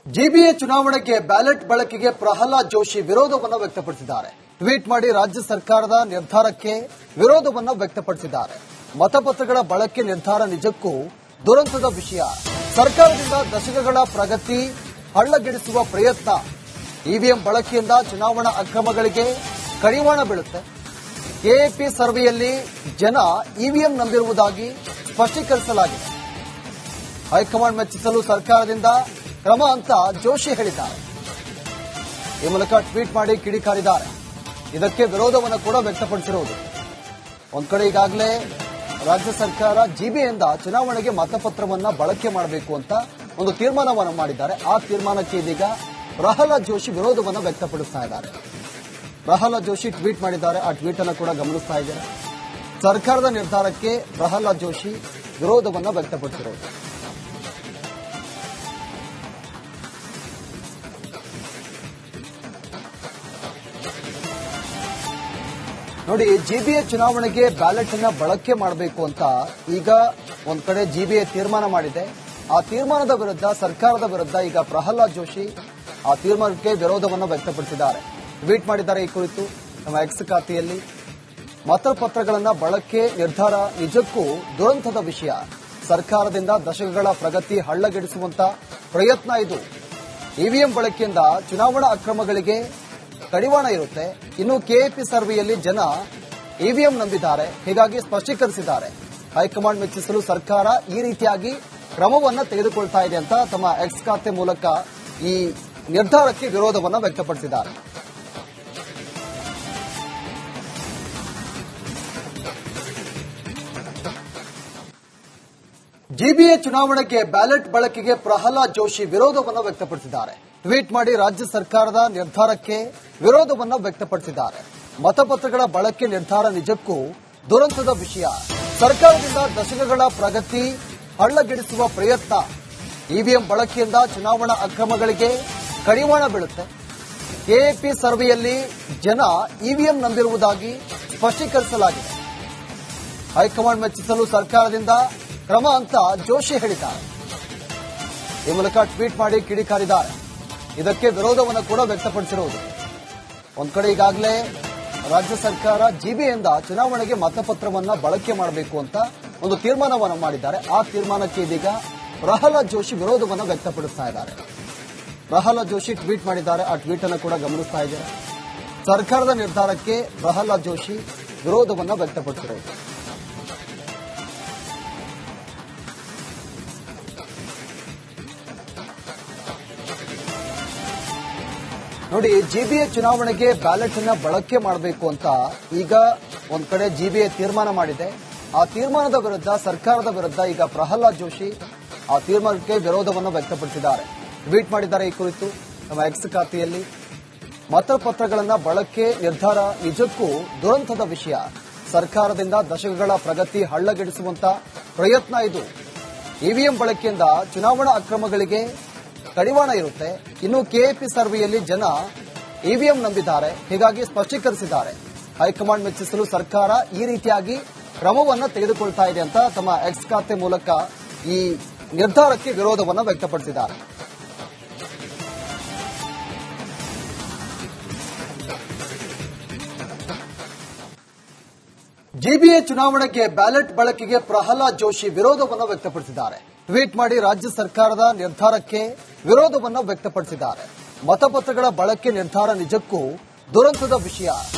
GBA ಚುನಾವಣೆಗೆ ballot ಬಳಕೆಗೆ ಪ್ರಹ್ಲಾದ್ ಜೋಶಿ ವಿರೋಧವನ್ನು ವ್ಯಕ್ತಪಡಿಸಿದ್ದಾರೆ. ಟ್ವೀಟ್ ಮಾಡಿ ರಾಜ್ಯ ಸರ್ಕಾರದ ನಿರ್ಧಾರಕ್ಕೆ ವಿರೋಧವನ್ನು ವ್ಯಕ್ತಪಡಿಸಿದ್ದಾರೆ. ಮತಪತ್ರಗಳ ಬಳಕೆ ನಿರ್ಧಾರ ನಿಜಕ್ಕೂ ದುರಂತದ ವಿಷಯ. ಸರ್ಕಾರದಿಂದ ದಶಕಗಳ ಪ್ರಗತಿ ಹಳ್ಳಗೆಡಿಸುವ ಪ್ರಯತ್ನ. ಇವಿಎಂ ಬಳಕೆಯಿಂದ ಚುನಾವಣಾ ಅಕ್ರಮಗಳಿಗೆ ಕಡಿವಾಣ ಬೀಳುತ್ತೆ. ಕೆಎಪಿ ಸರ್ವೆಯಲ್ಲಿ ಜನ ಇವಿಎಂ ನಂಬಿರುವುದಾಗಿ ಸ್ಪಷ್ಟೀಕರಿಸಲಾಗಿದೆ. ಹೈಕಮಾಂಡ್ ಮೆಚ್ಚಿಸಲು ಸರ್ಕಾರದಿಂದ ಕ್ರಮ ಅಂತ ಜೋಶಿ ಹೇಳಿದ್ದಾರೆ. ಈ ಮೂಲಕ ಟ್ವೀಟ್ ಮಾಡಿ ಕಿಡಿಕಾರಿದ್ದಾರೆ. ಇದಕ್ಕೆ ವಿರೋಧವನ್ನು ಕೂಡ ವ್ಯಕ್ತಪಡಿಸಿರುವುದು. ಒಂದ್ ಕಡೆ ಈಗಾಗಲೇ ರಾಜ್ಯ ಸರ್ಕಾರ ಜಿಬಿಎಯಿಂದ ಚುನಾವಣೆಗೆ ಮತಪತ್ರವನ್ನ ಬಳಕೆ ಮಾಡಬೇಕು ಅಂತ ಒಂದು ತೀರ್ಮಾನವನ್ನು ಮಾಡಿದ್ದಾರೆ. ಆ ತೀರ್ಮಾನಕ್ಕೆ ಇದೀಗ ಪ್ರಹ್ಲಾದ್ ಜೋಶಿ ವಿರೋಧವನ್ನು ವ್ಯಕ್ತಪಡಿಸ್ತಾ ಇದ್ದಾರೆ. ಪ್ರಹ್ಲಾದ್ ಜೋಶಿ ಟ್ವೀಟ್ ಮಾಡಿದ್ದಾರೆ. ಆ ಟ್ವೀಟ್ ಅನ್ನು ಕೂಡ ಗಮನಿಸ್ತಾ ಇದ್ದಾರೆ. ಸರ್ಕಾರದ ನಿರ್ಧಾರಕ್ಕೆ ಪ್ರಹ್ಲಾದ್ ಜೋಶಿ ವಿರೋಧವನ್ನು ವ್ಯಕ್ತಪಡಿಸಿರುವುದು. ನೋಡಿ, ಜಿಬಿಎ ಚುನಾವಣೆಗೆ ಬ್ಯಾಲೆಟ್ ಅನ್ನ ಬಳಕೆ ಮಾಡಬೇಕು ಅಂತ ಈಗ ಒಂದ್ ಕಡೆ ಜಿಬಿಎ ತೀರ್ಮಾನ ಮಾಡಿದೆ. ಆ ತೀರ್ಮಾನದ ವಿರುದ್ಧ, ಸರ್ಕಾರದ ವಿರುದ್ಧ ಈಗ ಪ್ರಹ್ಲಾದ್ ಜೋಶಿ ಆ ತೀರ್ಮಾನಕ್ಕೆ ವಿರೋಧವನ್ನು ವ್ಯಕ್ತಪಡಿಸಿದ್ದಾರೆ. ಟ್ವೀಟ್ ಮಾಡಿದ್ದಾರೆ. ಈ ಕುರಿತು ನಮ್ಮ ಎಕ್ಸ್ ಖಾತೆಯಲ್ಲಿ ಮತಪತ್ರಗಳನ್ನ ಬಳಕೆ ನಿರ್ಧಾರ ನಿಜಕ್ಕೂ ದುರಂತದ ವಿಷಯ. ಸರ್ಕಾರದಿಂದ ದಶಕಗಳ ಪ್ರಗತಿ ಹಳ್ಳಗೆಡಿಸುವಂತ ಪ್ರಯತ್ನ ಇದು. ಇವಿಎಂ ಬಳಕೆಯಿಂದ ಚುನಾವಣಾ ಅಕ್ರಮಗಳಿಗೆ ಕಡಿವಾಣ ಇರುತ್ತೆ. ಇನ್ನು ಕೆಎಪಿ ಸರ್ವೆಯಲ್ಲಿ ಜನ ಇವಿಎಂ ನಂಬಿದ್ದಾರೆ. ಹೀಗಾಗಿ ಸ್ಪಷ್ಟೀಕರಿಸಿದ್ದಾರೆ. ಹೈಕಮಾಂಡ್ ಮೆಚ್ಚಿಸಲು ಸರ್ಕಾರ ಈ ರೀತಿಯಾಗಿ ಕ್ರಮವನ್ನ ತೆಗೆದುಕೊಳ್ತಾ ಇದೆ ಅಂತ ತಮ್ಮ ಎಕ್ಸ್ ಖಾತೆ ಮೂಲಕ ಈ ನಿರ್ಧಾರಕ್ಕೆ ವಿರೋಧವನ್ನು ವ್ಯಕ್ತಪಡಿಸಿದ್ದಾರೆ. ಜಿಬಿಎ ಚುನಾವಣೆಗೆ ಬ್ಯಾಲೆಟ್ ಬಳಕೆಗೆ ಪ್ರಹ್ಲಾದ್ ಜೋಶಿ ವಿರೋಧವನ್ನು ವ್ಯಕ್ತಪಡಿಸಿದ್ದಾರೆ. ಟ್ವೀಟ್ ಮಾಡಿ ರಾಜ್ಯ ಸರ್ಕಾರದ ನಿರ್ಧಾರಕ್ಕೆ ವಿರೋಧವನ್ನು ವ್ಯಕ್ತಪಡಿಸಿದ್ದಾರೆ. ಮತಪತ್ರಗಳ ಬಳಕೆ ನಿರ್ಧಾರ ನಿಜಕ್ಕೂ ದುರಂತದ ವಿಷಯ. ಸರ್ಕಾರದಿಂದ ದಶಕಗಳ ಪ್ರಗತಿ ಹಳ್ಳಗೆಡಿಸುವ ಪ್ರಯತ್ನ. ಇವಿಎಂ ಬಳಕೆಯಿಂದ ಚುನಾವಣಾ ಅಕ್ರಮಗಳಿಗೆ ಕಡಿವಾಣ ಬೀಳುತ್ತೆ. ಕೆಎಪಿ ಸರ್ವೆಯಲ್ಲಿ ಜನ ಇವಿಎಂ ನಂಬಿರುವುದಾಗಿ ಸ್ಪಷ್ಟೀಕರಿಸಲಾಗಿದೆ. ಹೈಕಮಾಂಡ್ ಮೆಚ್ಚಿಸಲು ಸರ್ಕಾರದಿಂದ ಕ್ರಮ ಅಂತ ಜೋಶಿ ಹೇಳಿದ್ದಾರೆ. ಈ ಮೂಲಕ ಟ್ವೀಟ್ ಮಾಡಿ ಕಿಡಿಕಾರಿದ್ದಾರೆ. ಇದಕ್ಕೆ ವಿರೋಧವನ್ನು ಕೂಡ ವ್ಯಕ್ತಪಡಿಸಿರುವುದು. ಒಂದ್ ಕಡೆ ಈಗಾಗಲೇ ರಾಜ್ಯ ಸರ್ಕಾರ ಜಿಬಿಎಯಿಂದ ಚುನಾವಣೆಗೆ ಮತಪತ್ರವನ್ನ ಬಳಕೆ ಮಾಡಬೇಕು ಅಂತ ಒಂದು ತೀರ್ಮಾನವನ್ನು ಮಾಡಿದ್ದಾರೆ. ಆ ತೀರ್ಮಾನಕ್ಕೆ ಇದೀಗ ಪ್ರಹ್ಲಾದ್ ಜೋಶಿ ವಿರೋಧವನ್ನು ವ್ಯಕ್ತಪಡಿಸ್ತಾ ಇದ್ದಾರೆ. ಪ್ರಹ್ಲಾದ್ ಜೋಶಿ ಟ್ವೀಟ್ ಮಾಡಿದ್ದಾರೆ. ಆ ಟ್ವೀಟ್ ಅನ್ನು ಕೂಡ ಗಮನಿಸ್ತಾ ಇದ್ದಾರೆ. ಸರ್ಕಾರದ ನಿರ್ಧಾರಕ್ಕೆ ಪ್ರಹ್ಲಾದ್ ಜೋಶಿ ವಿರೋಧವನ್ನು ವ್ಯಕ್ತಪಡಿಸಿರುವುದು. ನೋಡಿ, ಜಿಬಿಎ ಚುನಾವಣೆಗೆ ಬ್ಯಾಲೆಟ್ ಅನ್ನ ಬಳಕೆ ಮಾಡಬೇಕು ಅಂತ ಈಗ ಒಂದ್ ಕಡೆ ಜಿಬಿಎ ತೀರ್ಮಾನ ಮಾಡಿದೆ. ಆ ತೀರ್ಮಾನದ ವಿರುದ್ಧ, ಸರ್ಕಾರದ ವಿರುದ್ಧ ಈಗ ಪ್ರಹ್ಲಾದ್ ಜೋಶಿ ಆ ತೀರ್ಮಾನಕ್ಕೆ ವಿರೋಧವನ್ನು ವ್ಯಕ್ತಪಡಿಸಿದ್ದಾರೆ. ಟ್ವೀಟ್ ಮಾಡಿದ್ದಾರೆ. ಈ ಕುರಿತು ನಮ್ಮ ಎಕ್ಸ್ ಖಾತೆಯಲ್ಲಿ ಮತಪತ್ರಗಳನ್ನ ಬಳಕೆ ನಿರ್ಧಾರ ನಿಜಕ್ಕೂ ದುರಂತದ ವಿಷಯ. ಸರ್ಕಾರದಿಂದ ದಶಕಗಳ ಪ್ರಗತಿ ಹಳ್ಳಗೆಡಿಸುವಂತ ಪ್ರಯತ್ನ ಇದು. ಇವಿಎಂ ಬಳಕೆಯಿಂದ ಚುನಾವಣಾ ಅಕ್ರಮಗಳಿಗೆ ಕಡಿವಾಣ ಇರುತ್ತೆ. ಇನ್ನು ಕೆಎಪಿ ಸರ್ವೆಯಲ್ಲಿ ಜನ ಇವಿಎಂ ನಂಬಿದ್ದಾರೆ. ಹೀಗಾಗಿ ಸ್ಪಷ್ಟೀಕರಿಸಿದ್ದಾರೆ. ಹೈಕಮಾಂಡ್ ಮೆಚ್ಚಿಸಲು ಸರ್ಕಾರ ಈ ರೀತಿಯಾಗಿ ಕ್ರಮವನ್ನು ತೆಗೆದುಕೊಳ್ತಾ ಇದೆ ಅಂತ ತಮ್ಮ ಎಕ್ಸ್ ಖಾತೆ ಮೂಲಕ ಈ ನಿರ್ಧಾರಕ್ಕೆ ವಿರೋಧವನ್ನು ವ್ಯಕ್ತಪಡಿಸಿದ್ದಾರೆ. ಜಿಬಿಎ ಚುನಾವಣೆಗೆ ಬ್ಯಾಲೆಟ್ ಬಳಕೆಗೆ ಪ್ರಹ್ಲಾದ್ ಜೋಶಿ ವಿರೋಧವನ್ನು ವ್ಯಕ್ತಪಡಿಸಿದ್ದಾರೆ. ಟ್ವೀಟ್ ಮಾಡಿ ರಾಜ್ಯ ಸರ್ಕಾರದ ನಿರ್ಧಾರಕ್ಕೆ ವಿರೋಧವನ್ನು ವ್ಯಕ್ತಪಡಿಸಿದ್ದಾರೆ. ಮತಪತ್ರಗಳ ಬಳಕೆ ನಿರ್ಧಾರ ನಿಜಕ್ಕೂ ದುರಂತದ ವಿಷಯ.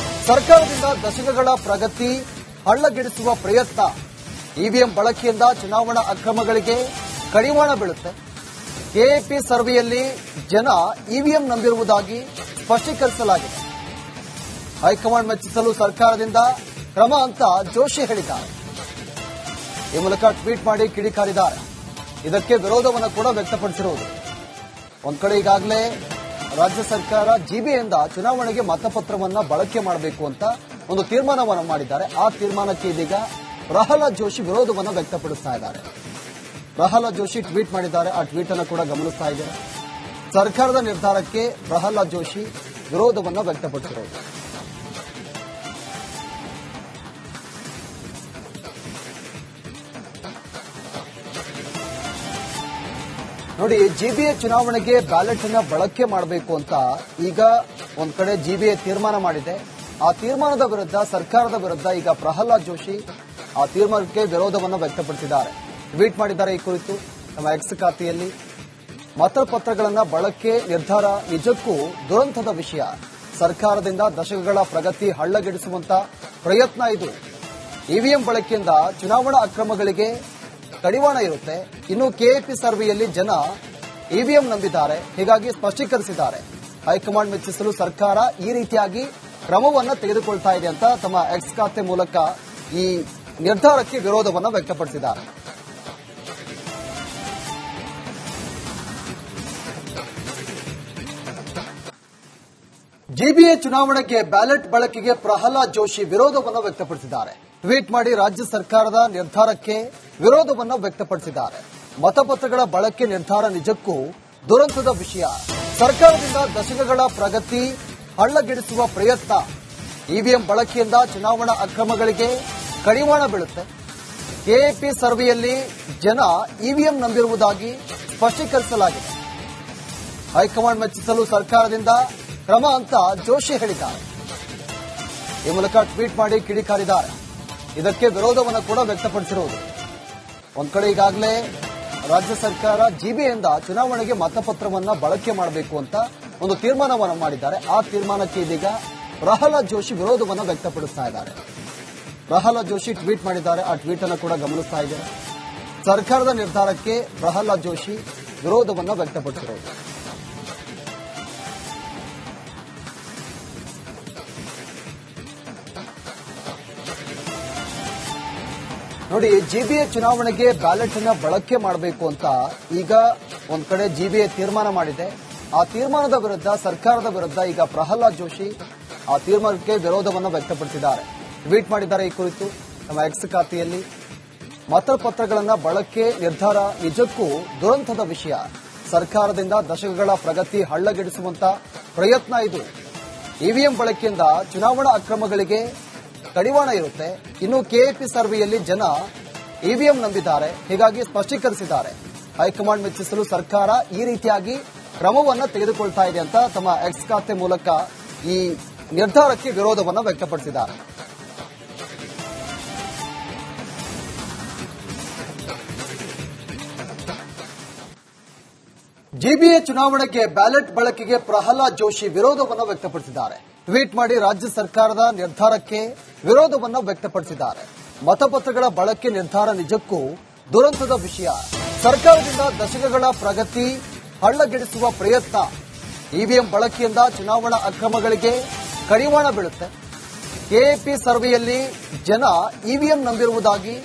ಸರ್ಕಾರದಿಂದ ದಶಕಗಳ ಪ್ರಗತಿ ಹಳ್ಳಗೆಡಿಸುವ ಪ್ರಯತ್ನ. ಇವಿಎಂ ಬಳಕೆಯಿಂದ ಚುನಾವಣಾ ಅಕ್ರಮಗಳಿಗೆ ಕಡಿವಾಣ ಬೀಳುತ್ತೆ. ಕೆಎಪಿ ಸರ್ವೆಯಲ್ಲಿ ಜನ ಇವಿಎಂ ನಂಬಿರುವುದಾಗಿ ಸ್ಪಷ್ಟೀಕರಿಸಲಾಗಿದೆ. ಹೈಕಮಾಂಡ್ ಮೆಚ್ಚಿಸಲು ಸರ್ಕಾರದಿಂದ ಕ್ರಮ ಅಂತ ಜೋಶಿ ಹೇಳಿದ್ದಾರೆ. ಈ ಮೂಲಕ ಟ್ವೀಟ್ ಮಾಡಿ ಕಿಡಿಕಾರಿದ್ದಾರೆ. ಇದಕ್ಕೆ ವಿರೋಧವನ್ನು ಕೂಡ ವ್ಯಕ್ತಪಡಿಸಿರುವುದು. ಒಂದ್ ಕಡೆ ಈಗಾಗಲೇ ರಾಜ್ಯ ಸರ್ಕಾರ ಜಿಬಿಎಯಿಂದ ಚುನಾವಣೆಗೆ ಮತಪತ್ರವನ್ನ ಬಳಕೆ ಮಾಡಬೇಕು ಅಂತ ಒಂದು ತೀರ್ಮಾನವನ್ನು ಮಾಡಿದ್ದಾರೆ. ಆ ತೀರ್ಮಾನಕ್ಕೆ ಇದೀಗ ಪ್ರಹ್ಲಾದ್ ಜೋಶಿ ವಿರೋಧವನ್ನು ವ್ಯಕ್ತಪಡಿಸ್ತಾ ಇದ್ದಾರೆ. ಪ್ರಹ್ಲಾದ್ ಜೋಶಿ ಟ್ವೀಟ್ ಮಾಡಿದ್ದಾರೆ. ಆ ಟ್ವೀಟ್ ಅನ್ನು ಕೂಡ ಗಮನಿಸ್ತಾ ಇದ್ದಾರೆ. ಸರ್ಕಾರದ ನಿರ್ಧಾರಕ್ಕೆ ಪ್ರಹ್ಲಾದ್ ಜೋಶಿ ವಿರೋಧವನ್ನು ವ್ಯಕ್ತಪಡಿಸಿರುವುದು. ನೋಡಿ, ಜಿಬಿಎ ಚುನಾವಣೆಗೆ ಬ್ಯಾಲೆಟ್ ಅನ್ನ ಬಳಕೆ ಮಾಡಬೇಕು ಅಂತ ಈಗ ಒಂದ್ ಕಡೆ ಜಿಬಿಎ ತೀರ್ಮಾನ ಮಾಡಿದೆ. ಆ ತೀರ್ಮಾನದ ವಿರುದ್ಧ, ಸರ್ಕಾರದ ವಿರುದ್ಧ ಈಗ ಪ್ರಹ್ಲಾದ್ ಜೋಶಿ ಆ ತೀರ್ಮಾನಕ್ಕೆ ವಿರೋಧವನ್ನು ವ್ಯಕ್ತಪಡಿಸಿದ್ದಾರೆ. ಟ್ವೀಟ್ ಮಾಡಿದ್ದಾರೆ ಈ ಕುರಿತು ತಮ್ಮ ಎಕ್ಸ್ ಖಾತೆಯಲ್ಲಿ. ಮತಪತ್ರಗಳನ್ನ ಬಳಕೆ ನಿರ್ಧಾರ ನಿಜಕ್ಕೂ ದುರಂತದ ವಿಷಯ. ಸರ್ಕಾರದಿಂದ ದಶಕಗಳ ಪ್ರಗತಿ ಹಳ್ಳಗೆಡಿಸುವಂತ ಪ್ರಯತ್ನ ಇದು. ಇವಿಎಂ ಬಳಕೆಯಿಂದ ಚುನಾವಣಾ ಅಕ್ರಮಗಳಿಗೆ ಕಡಿವಾಣ ಇರುತ್ತೆ. ಇನ್ನು ಕೆಎಪಿ ಸರ್ವೆಯಲ್ಲಿ ಜನ ಇವಿಎಂ ನಂಬಿದ್ದಾರೆ, ಹೀಗಾಗಿ ಸ್ಪಷ್ಟೀಕರಿಸಿದ್ದಾರೆ. ಹೈಕಮಾಂಡ್ ಮೆಚ್ಚಿಸಲು ಸರ್ಕಾರ ಈ ರೀತಿಯಾಗಿ ಕ್ರಮವನ್ನು ತೆಗೆದುಕೊಳ್ತಾ ಇದೆ ಅಂತ ತಮ್ಮ ಎಕ್ಸ್ ಖಾತೆ ಮೂಲಕ ಈ ನಿರ್ಧಾರಕ್ಕೆ ವಿರೋಧವನ್ನು ವ್ಯಕ್ತಪಡಿಸಿದ್ದಾರೆ. ಜಿಬಿಎ ಚುನಾವಣೆಗೆ ಬ್ಯಾಲೆಟ್ ಬಳಕೆಗೆ ಪ್ರಹ್ಲಾದ್ ಜೋಶಿ ವಿರೋಧವನ್ನು ವ್ಯಕ್ತಪಡಿಸಿದ್ದಾರೆ. ಟ್ವೀಟ್ ಮಾಡಿ ರಾಜ್ಯ ಸರ್ಕಾರದ ನಿರ್ಧಾರಕ್ಕೆ ವಿರೋಧವನ್ನು ವ್ಯಕ್ತಪಡಿಸಿದ್ದಾರೆ. ಮತಪತ್ರಗಳ ಬಳಕೆ ನಿರ್ಧಾರ ನಿಜಕ್ಕೂ ದುರಂತದ ವಿಷಯ. ಸರ್ಕಾರದಿಂದ ದಶಕಗಳ ಪ್ರಗತಿ ಹಳ್ಳಗೆಡಿಸುವ ಪ್ರಯತ್ನ. ಇವಿಎಂ ಬಳಕೆಯಿಂದ ಚುನಾವಣಾ ಅಕ್ರಮಗಳಿಗೆ ಕಡಿವಾಣ ಬೀಳುತ್ತೆ. ಕೆಎಪಿ ಸರ್ವೆಯಲ್ಲಿ ಜನ ಇವಿಎಂ ನಂಬಿರುವುದಾಗಿ ಸ್ಪಷ್ಟೀಕರಿಸಲಾಗಿದೆ. ಹೈಕಮಾಂಡ್ ಮೆಚ್ಚಿಸಲು ಸರ್ಕಾರದಿಂದ ಕ್ರಮ ಅಂತ ಜೋಶಿ ಹೇಳಿದ್ದಾರೆ. ಈ ಮೂಲಕ ಟ್ವೀಟ್ ಮಾಡಿ ಕಿಡಿಕಾರಿದ್ದಾರೆ. ಇದಕ್ಕೆ ವಿರೋಧವನ್ನು ಕೂಡ ವ್ಯಕ್ತಪಡಿಸಿರುವುದು. ಒಂದ್ ಕಡೆ ಈಗಾಗಲೇ ರಾಜ್ಯ ಸರ್ಕಾರ ಜಿಬಿಎಯಿಂದ ಚುನಾವಣೆಗೆ ಮತಪತ್ರವನ್ನ ಬಳಕೆ ಮಾಡಬೇಕು ಅಂತ ಒಂದು ತೀರ್ಮಾನವನ್ನು ಮಾಡಿದ್ದಾರೆ. ಆ ತೀರ್ಮಾನಕ್ಕೆ ಇದೀಗ ಪ್ರಹ್ಲಾದ್ ಜೋಶಿ ವಿರೋಧವನ್ನು ವ್ಯಕ್ತಪಡಿಸ್ತಾ ಇದ್ದಾರೆ. ಪ್ರಹ್ಲಾದ್ ಜೋಶಿ ಟ್ವೀಟ್ ಮಾಡಿದ್ದಾರೆ. ಆ ಟ್ವೀಟ್ ಅನ್ನು ಕೂಡ ಗಮನಿಸ್ತಾ ಇದ್ದಾರೆ. ಸರ್ಕಾರದ ನಿರ್ಧಾರಕ್ಕೆ ಪ್ರಹ್ಲಾದ್ ಜೋಶಿ ವಿರೋಧವನ್ನು ವ್ಯಕ್ತಪಡಿಸಿರುವುದು. ನೋಡಿ, ಜಿಬಿಎ ಚುನಾವಣೆಗೆ ಬ್ಯಾಲೆಟ್ ಅನ್ನ ಬಳಕೆ ಮಾಡಬೇಕು ಅಂತ ಈಗ ಒಂದ್ ಕಡೆ ಜಿಬಿಎ ತೀರ್ಮಾನ ಮಾಡಿದೆ. ಆ ತೀರ್ಮಾನದ ವಿರುದ್ಧ, ಸರ್ಕಾರದ ವಿರುದ್ಧ ಈಗ ಪ್ರಹ್ಲಾದ್ ಜೋಶಿ ಆ ತೀರ್ಮಾನಕ್ಕೆ ವಿರೋಧವನ್ನು ವ್ಯಕ್ತಪಡಿಸಿದ್ದಾರೆ. ಟ್ವೀಟ್ ಮಾಡಿದ್ದಾರೆ ಈ ಕುರಿತು ತಮ್ಮ ಎಕ್ಸ್ ಖಾತೆಯಲ್ಲಿ. ಮತಪತ್ರಗಳನ್ನ ಬಳಕೆ ನಿರ್ಧಾರ ನಿಜಕ್ಕೂ ದುರಂತದ ವಿಷಯ. ಸರ್ಕಾರದಿಂದ ದಶಕಗಳ ಪ್ರಗತಿ ಹಳ್ಳಗೆಡಿಸುವಂತ ಪ್ರಯತ್ನ ಇದು. ಇವಿಎಂ ಬಳಕೆಯಿಂದ ಚುನಾವಣಾ ಅಕ್ರಮಗಳಿಗೆ ಕಡಿವಾಣ ಇರುತ್ತೆ. ಇನ್ನು ಕೆಎಪಿ ಸರ್ವೆಯಲ್ಲಿ ಜನ ಇವಿಎಂ ನಂಬಿದ್ದಾರೆ, ಹೀಗಾಗಿ ಸ್ಪಷ್ಟೀಕರಿಸಿದ್ದಾರೆ. ಹೈಕಮಾಂಡ್ ಮೆಚ್ಚಿಸಲು ಸರ್ಕಾರ ಈ ರೀತಿಯಾಗಿ ಕ್ರಮವನ್ನು ತೆಗೆದುಕೊಳ್ತಾ ಇದೆ ಅಂತ ತಮ್ಮ ಎಕ್ಸ್ ಖಾತೆ ಮೂಲಕ ಈ ನಿರ್ಧಾರಕ್ಕೆ ವಿರೋಧವನ್ನು ವ್ಯಕ್ತಪಡಿಸಿದ್ದಾರೆ. ಜಿಬಿಎ ಚುನಾವಣೆಗೆ ಬ್ಯಾಲೆಟ್ ಬಳಕೆಗೆ ಪ್ರಹ್ಲಾದ್ ಜೋಶಿ ವಿರೋಧವನ್ನು ವ್ಯಕ್ತಪಡಿಸಿದ್ದಾರೆ. ಟ್ವೀಟ್ ಮಾಡಿ ರಾಜ್ಯ ಸರ್ಕಾರದ ನಿರ್ಧಾರಕ್ಕೆ ವಿರೋಧವನ್ನು ವ್ಯಕ್ತಪಡಿಸಿದ್ದಾರೆ. ಮತಪತ್ರಗಳ ಬಳಕೆ ನಿರ್ಧಾರ ನಿಜಕ್ಕೂ ದುರಂತದ ವಿಷಯ. ಸರ್ಕಾರದಿಂದ ದಶಕಗಳ ಪ್ರಗತಿ ಹಳ್ಳಗೆಡಿಸುವ ಪ್ರಯತ್ನ. ಇವಿಎಂ ಬಳಕೆಯಿಂದ ಚುನಾವಣಾ ಅಕ್ರಮಗಳಿಗೆ ಕಡಿವಾಣ ಬೀಳುತ್ತೆ. ಕೆಎಪಿ ಸರ್ವೆಯಲ್ಲಿ ಜನ ಇವಿಎಂ ನಂಬಿರುವುದಾಗಿ